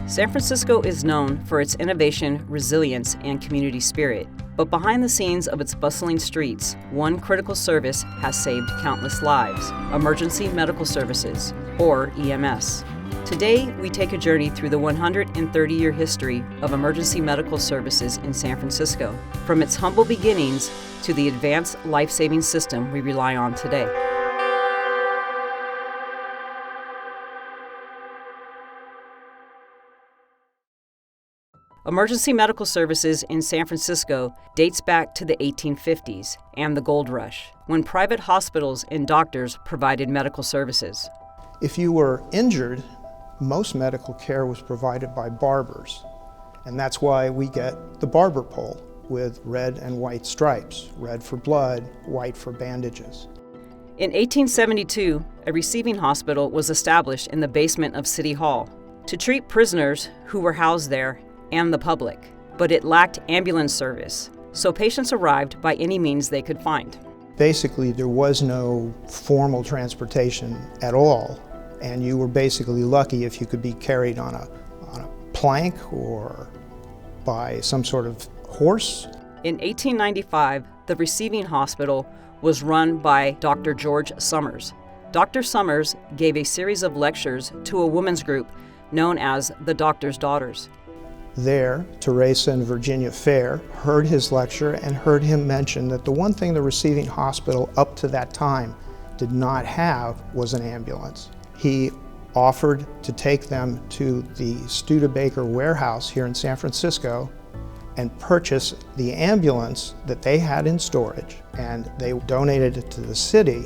San Francisco is known for its innovation, resilience, and community spirit. But behind the scenes of its bustling streets, one critical service has saved countless lives: emergency medical services, or EMS. Today, we take a journey through the 130-year history of emergency medical services in San Francisco, from its humble beginnings to the advanced life-saving system we rely on today. Emergency medical services in San Francisco dates back to the 1850s and the gold rush, when private hospitals and doctors provided medical services. If you were injured, most medical care was provided by barbers, and that's why we get the barber pole with red and white stripes, red for blood, white for bandages. In 1872, a receiving hospital was established in the basement of City Hall to treat prisoners who were housed there and the public, but it lacked ambulance service, so patients arrived by any means they could find. Basically, there was no formal transportation at all, and you were basically lucky if you could be carried on a plank or by some sort of horse. In 1895, the receiving hospital was run by Dr. George Summers. Dr. Summers gave a series of lectures to a women's group known as the Doctor's Daughters. There, Teresa and Virginia Fair heard his lecture and heard him mention that the one thing the receiving hospital up to that time did not have was an ambulance. He offered to take them to the Studebaker warehouse here in San Francisco and purchase the ambulance that they had in storage, and they donated it to the city.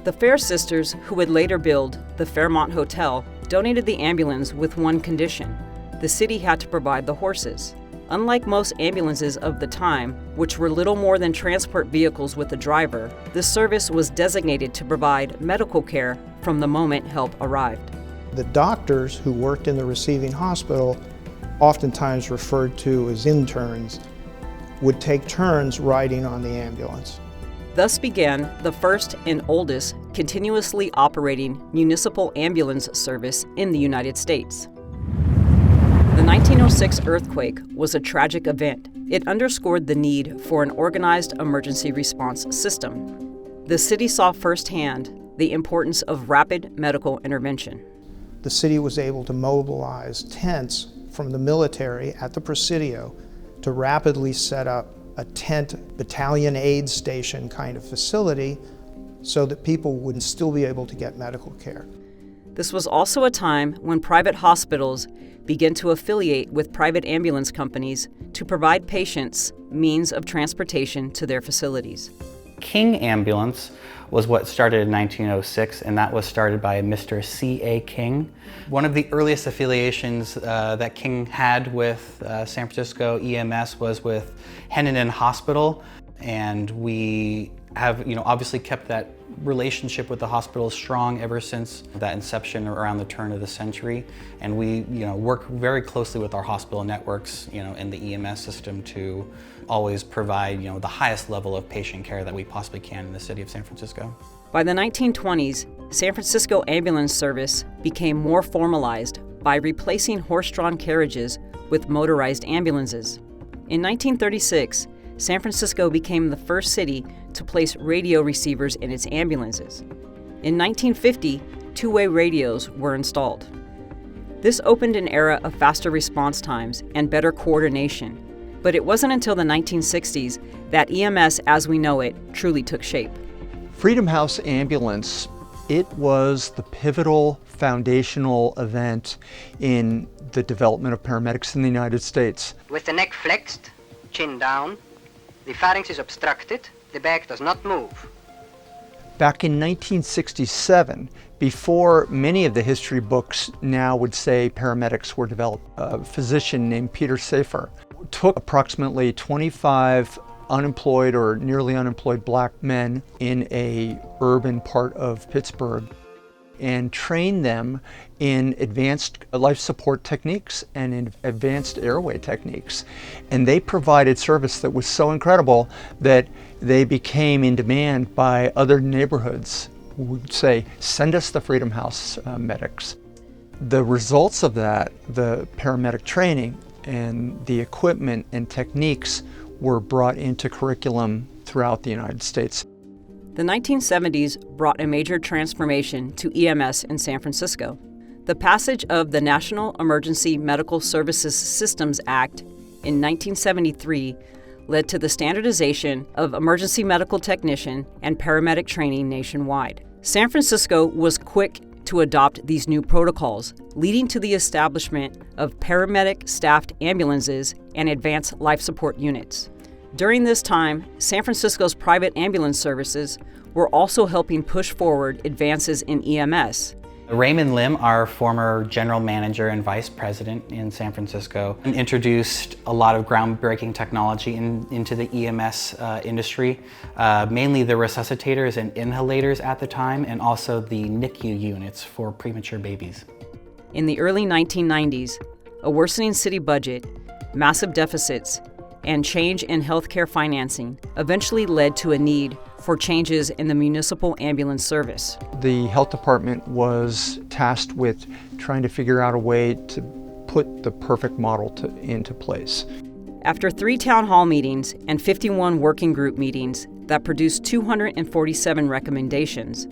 The Fair sisters, who would later build the Fairmont Hotel, donated the ambulance with one condition: the city had to provide the horses. Unlike most ambulances of the time, which were little more than transport vehicles with a driver, this service was designated to provide medical care from the moment help arrived. The doctors who worked in the receiving hospital, oftentimes referred to as interns, would take turns riding on the ambulance. Thus began the first and oldest continuously operating municipal ambulance service in the United States. The 1906 earthquake was a tragic event. It underscored the need for an organized emergency response system. The city saw firsthand the importance of rapid medical intervention. The city was able to mobilize tents from the military at the Presidio to rapidly set up a tent battalion aid station kind of facility so that people would still be able to get medical care. This was also a time when private hospitals began to affiliate with private ambulance companies to provide patients means of transportation to their facilities. King Ambulance was what started in 1906, and that was started by Mr. C.A. King. One of the earliest affiliations that King had with San Francisco EMS was with Hennenan Hospital, and we have obviously kept that relationship with the hospital strong ever since that inception around the turn of the century. And we work very closely with our hospital networks in the EMS system to always provide the highest level of patient care that we possibly can in the city of San Francisco. By the 1920s, San Francisco ambulance service became more formalized by replacing horse-drawn carriages with motorized ambulances. In 1936, San Francisco became the first city to place radio receivers in its ambulances. In 1950, two-way radios were installed. This opened an era of faster response times and better coordination, but it wasn't until the 1960s that EMS as we know it truly took shape. Freedom House Ambulance, it was the pivotal foundational event in the development of paramedics in the United States. With the neck flexed, chin down, the pharynx is obstructed, the back does not move. Back in 1967, before many of the history books now would say paramedics were developed, a physician named Peter Safer took approximately 25 unemployed or nearly unemployed black men in a urban part of Pittsburgh and trained them in advanced life support techniques and in advanced airway techniques. And they provided service that was so incredible that they became in demand by other neighborhoods who would say, send us the Freedom House medics. The results of that, the paramedic training and the equipment and techniques, were brought into curriculum throughout the United States. The 1970s brought a major transformation to EMS in San Francisco. The passage of the National Emergency Medical Services Systems Act in 1973 led to the standardization of emergency medical technician and paramedic training nationwide. San Francisco was quick to adopt these new protocols, leading to the establishment of paramedic-staffed ambulances and advanced life support units. During this time, San Francisco's private ambulance services were also helping push forward advances in EMS. Raymond Lim, our former general manager and vice president in San Francisco, introduced a lot of groundbreaking technology into the EMS industry, mainly the resuscitators and inhalators at the time, and also the NICU units for premature babies. In the early 1990s, a worsening city budget, massive deficits, and change in healthcare financing eventually led to a need for changes in the municipal ambulance service. The health department was tasked with trying to figure out a way to put the perfect model into place. After 3 town hall meetings and 51 working group meetings that produced 247 recommendations,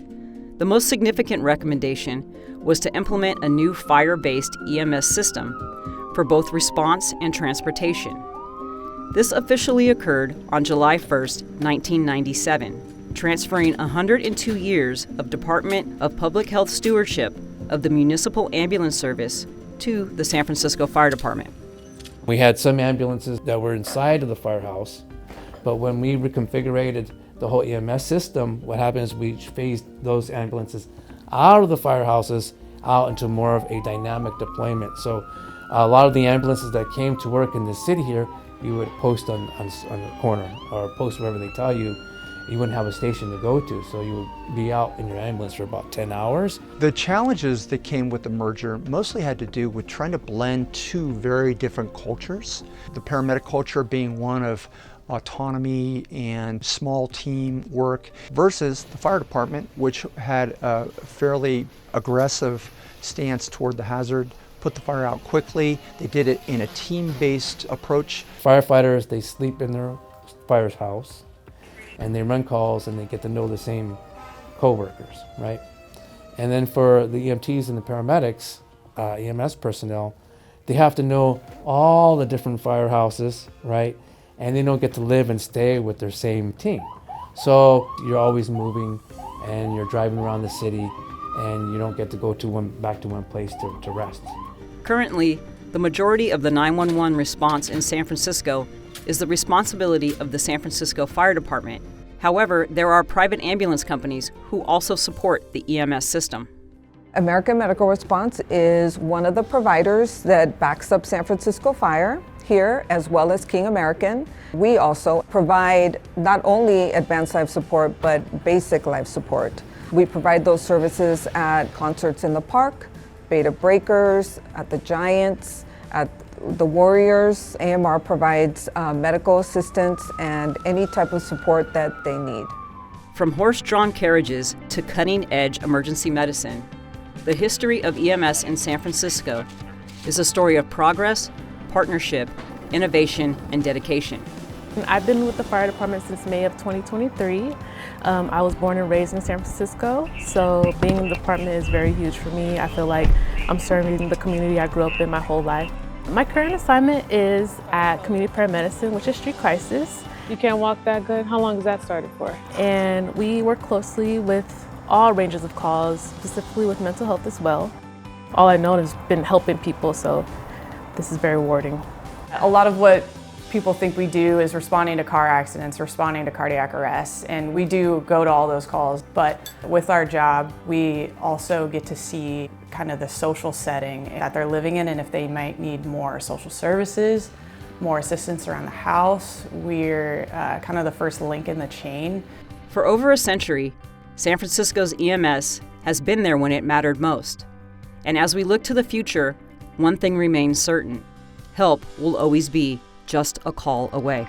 the most significant recommendation was to implement a new fire-based EMS system for both response and transportation. This officially occurred on July 1, 1997, transferring 102 years of Department of Public Health stewardship of the municipal ambulance service to the San Francisco Fire Department. We had some ambulances that were inside of the firehouse, but when we reconfigured the whole EMS system, what happened is we phased those ambulances out of the firehouses out into more of a dynamic deployment. So a lot of the ambulances that came to work in the city here, you would post on a corner or post wherever they tell you. You wouldn't have a station to go to, so you would be out in your ambulance for about 10 hours. The challenges that came with the merger mostly had to do with trying to blend 2 very different cultures. The paramedic culture being one of autonomy and small team work versus the fire department, which had a fairly aggressive stance toward the hazard, put the fire out quickly. They did it in a team-based approach. Firefighters, they sleep in their fire's house and they run calls and they get to know the same co-workers, right? And then for the EMTs and the paramedics, EMS personnel, they have to know all the different firehouses, right? And they don't get to live and stay with their same team. So you're always moving and you're driving around the city and you don't get to go back to one place to rest. Currently, the majority of the 911 response in San Francisco is the responsibility of the San Francisco Fire Department. However, there are private ambulance companies who also support the EMS system. American Medical Response is one of the providers that backs up San Francisco Fire here, as well as King American. We also provide not only advanced life support, but basic life support. We provide those services at Concerts in the Park, Beta Breakers, at the Giants, at the Warriors. AMR provides medical assistance and any type of support that they need. From horse-drawn carriages to cutting-edge emergency medicine, the history of EMS in San Francisco is a story of progress, partnership, innovation, and dedication. I've been with the fire department since May of 2023. I was born and raised in San Francisco, so being in the department is very huge for me. I feel like I'm serving the community I grew up in my whole life. My current assignment is at Community Paramedicine, which is street crisis. You can't walk that good? How long is that started for? And we work closely with all ranges of calls, specifically with mental health as well. All I know has been helping people, so this is very rewarding. A lot of what people think we do is responding to car accidents, responding to cardiac arrests, and we do go to all those calls. But with our job, we also get to see kind of the social setting that they're living in, and if they might need more social services, more assistance around the house. We're kind of the first link in the chain. For over a century, San Francisco's EMS has been there when it mattered most. And as we look to the future, one thing remains certain: help will always be just a call away.